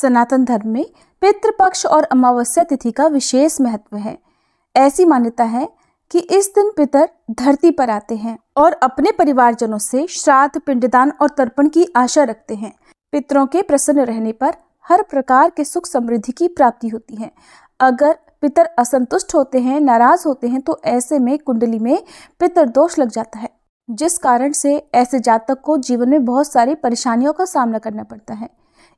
सनातन धर्म में पितृपक्ष और अमावस्या तिथि का विशेष महत्व है। ऐसी मान्यता है कि इस दिन पितर धरती पर आते हैं और अपने परिवारजनों से श्राद्ध, पिंडदान और तर्पण की आशा रखते हैं। पितरों के प्रसन्न रहने पर हर प्रकार के सुख समृद्धि की प्राप्ति होती है। अगर पितर असंतुष्ट होते हैं, नाराज होते हैं, तो ऐसे में कुंडली में पितर दोष लग जाता है, जिस कारण से ऐसे जातक को जीवन में बहुत सारी परेशानियों का सामना करना पड़ता है।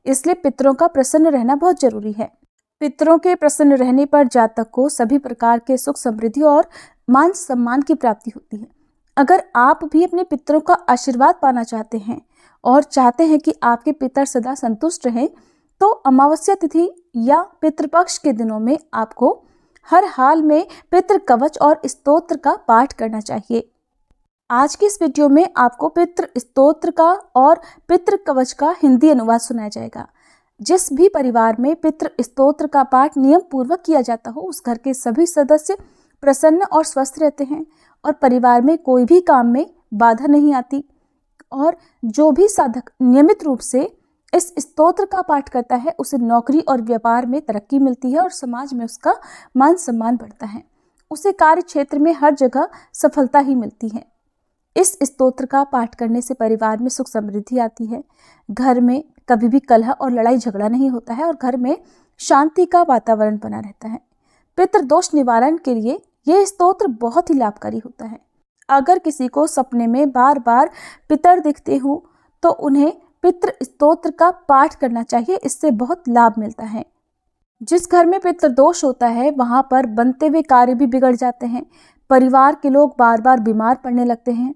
इसलिए पितरों का प्रसन्न रहना बहुत जरूरी है। पितरों के प्रसन्न रहने पर जातक को सभी प्रकार के सुख समृद्धि और मान सम्मान की प्राप्ति होती है। अगर आप भी अपने पितरों का आशीर्वाद पाना चाहते हैं और चाहते हैं कि आपके पितर सदा संतुष्ट रहें, तो अमावस्या तिथि या पितृपक्ष के दिनों में आपको हर हाल में पितृ कवच और स्तोत्र का पाठ करना चाहिए। आज की इस वीडियो में आपको पितृ स्तोत्र का और पितृ कवच का हिंदी अनुवाद सुनाया जाएगा। जिस भी परिवार में पितृ स्तोत्र का पाठ नियम पूर्वक किया जाता हो, उस घर के सभी सदस्य प्रसन्न और स्वस्थ रहते हैं और परिवार में कोई भी काम में बाधा नहीं आती। और जो भी साधक नियमित रूप से इस स्तोत्र का पाठ करता है, उसे नौकरी और व्यापार में तरक्की मिलती है और समाज में उसका मान सम्मान बढ़ता है। उसे कार्य क्षेत्र में हर जगह सफलता ही मिलती है। इस स्तोत्र का पाठ करने से परिवार में सुख समृद्धि आती है, घर में कभी भी कलह और लड़ाई झगड़ा नहीं होता है और घर में शांति का वातावरण बना रहता है। पितृदोष निवारण के लिए यह स्तोत्र बहुत ही लाभकारी होता है। अगर किसी को सपने में बार बार पितर दिखते हो तो उन्हें पितृ स्तोत्र का पाठ करना चाहिए। इससे बहुत लाभ मिलता है। जिस घर में पितृदोष होता है, वहां पर बनते हुए कार्य भी बिगड़ जाते हैं। परिवार के लोग बार बार बीमार पड़ने लगते हैं,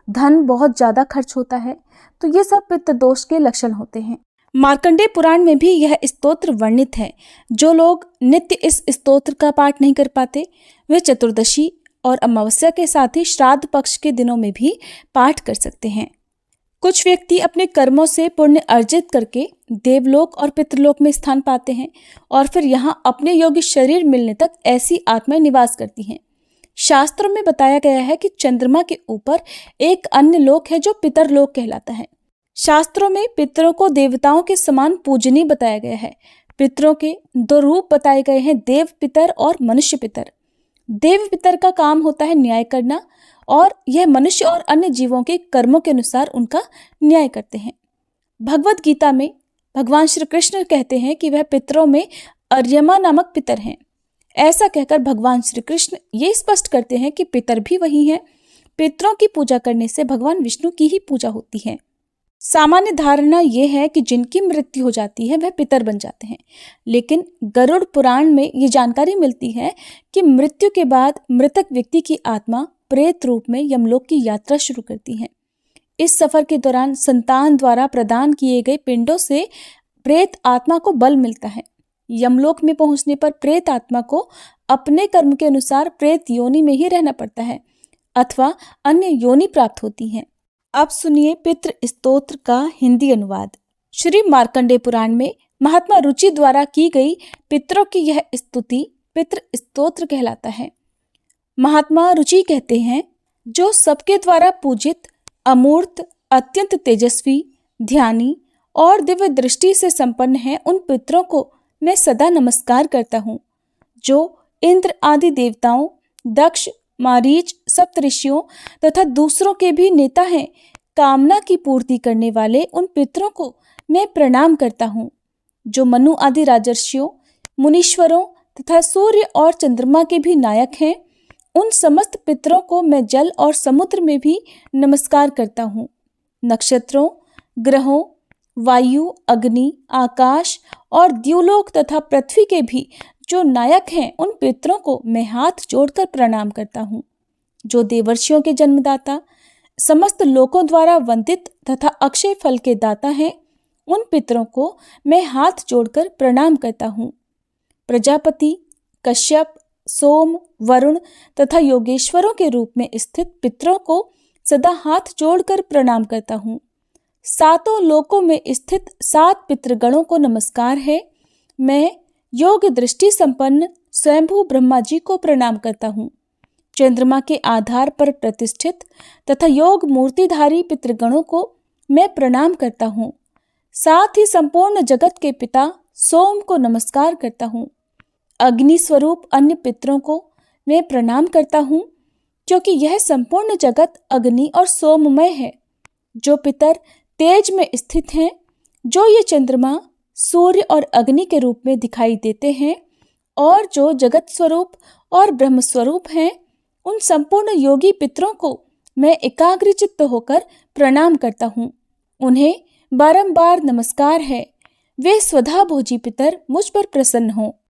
धन बहुत ज्यादा खर्च होता है। तो ये सब पितृदोष के लक्षण होते हैं। मार्कंडेय पुराण में भी यह स्तोत्र वर्णित है। जो लोग नित्य इस स्तोत्र का पाठ नहीं कर पाते, वे चतुर्दशी और अमावस्या के साथ ही श्राद्ध पक्ष के दिनों में भी पाठ कर सकते हैं। कुछ व्यक्ति अपने कर्मों से पुण्य अर्जित करके देवलोक और पितृलोक में स्थान पाते हैं और फिर यहाँ अपने योग्य शरीर मिलने तक ऐसी आत्माएं निवास करती हैं। शास्त्रों में बताया गया है कि चंद्रमा के ऊपर एक अन्य लोक है जो पितरलोक कहलाता है। शास्त्रों में पितरों को देवताओं के समान पूजनीय बताया गया है। पितरों के दो रूप बताए गए हैं, देव पितर और मनुष्य पितर। देव पितर का काम होता है न्याय करना और यह मनुष्य और अन्य जीवों के कर्मों के अनुसार उनका न्याय करते हैं। भगवत गीता में भगवान श्री कृष्ण कहते हैं कि वह पितरों में अर्यमा नामक पितर हैं। ऐसा कहकर भगवान श्री कृष्ण ये स्पष्ट करते हैं कि पितर भी वही हैं। पितरों की पूजा करने से भगवान विष्णु की ही पूजा होती है। सामान्य धारणा यह है कि जिनकी मृत्यु हो जाती है वह पितर बन जाते हैं, लेकिन गरुड़ पुराण में ये जानकारी मिलती है कि मृत्यु के बाद मृतक व्यक्ति की आत्मा प्रेत रूप में यमलोक की यात्रा शुरू करती है। इस सफर के दौरान संतान द्वारा प्रदान किए गए पिंडों से प्रेत आत्मा को बल मिलता है। यमलोक में पहुंचने पर प्रेत आत्मा को अपने कर्म के अनुसार प्रेत योनि में ही रहना पड़ता है अथवा अन्य योनि प्राप्त होती है। अब सुनिए पितृ स्तोत्र का हिंदी अनुवाद। श्री मार्कंडेय पुराण में महात्मा रुचि द्वारा की गई पितरों की यह स्तुति पितृ स्तोत्र कहलाता है। महात्मा रुचि कहते हैं, जो सबके द्वारा पूजित, अमूर्त, अत्यंत तेजस्वी, ध्यानी और दिव्य दृष्टि से संपन्न है, उन पितरों को मैं सदा नमस्कार करता हूँ। जो इंद्र आदि देवताओं, दक्ष, मारीच, सप्तऋषियों तथा दूसरों के भी नेता हैं, कामना की पूर्ति करने वाले उन पितरों को मैं प्रणाम करता हूँ। जो मनु आदि राजर्षियों, मुनीश्वरों तथा सूर्य और चंद्रमा के भी नायक हैं, उन समस्त पितरों को मैं जल और समुद्र में भी नमस्कार करता हूँ। नक्षत्रों, ग्रहों, वायु, अग्नि, आकाश और द्युलोक तथा पृथ्वी के भी जो नायक हैं, उन पितरों को मैं हाथ जोड़कर प्रणाम करता हूँ। जो देवर्षियों के जन्मदाता, समस्त लोकों द्वारा वंदित तथा अक्षय फल के दाता हैं, उन पितरों को मैं हाथ जोड़कर प्रणाम करता हूँ। प्रजापति, कश्यप, सोम, वरुण तथा योगेश्वरों के रूप में स्थित पितरों को सदा हाथ जोड़कर प्रणाम करता हूँ। सातों लोकों में स्थित 7 पितृगणों को नमस्कार है। मैं योग दृष्टि संपन्न स्वयंभू ब्रह्मा जी को प्रणाम करता हूँ। चंद्रमा के आधार पर प्रतिष्ठित तथा योग मूर्तिधारी पितृगणों को मैं प्रणाम करता हूँ। साथ ही संपूर्ण जगत के पिता सोम को नमस्कार करता हूँ। अग्नि स्वरूप अन्य पितरों को मैं प्रणाम करता हूँ, क्योंकि यह संपूर्ण जगत अग्नि और सोममय है। जो पितर तेज में स्थित हैं, जो ये चंद्रमा, सूर्य और अग्नि के रूप में दिखाई देते हैं, और जो जगत स्वरूप और ब्रह्म स्वरूप हैं, उन संपूर्ण योगी पितरों को मैं एकाग्रचित्त होकर प्रणाम करता हूँ। उन्हें बारंबार नमस्कार है। वे स्वधा भोजी पितर मुझ पर प्रसन्न हों।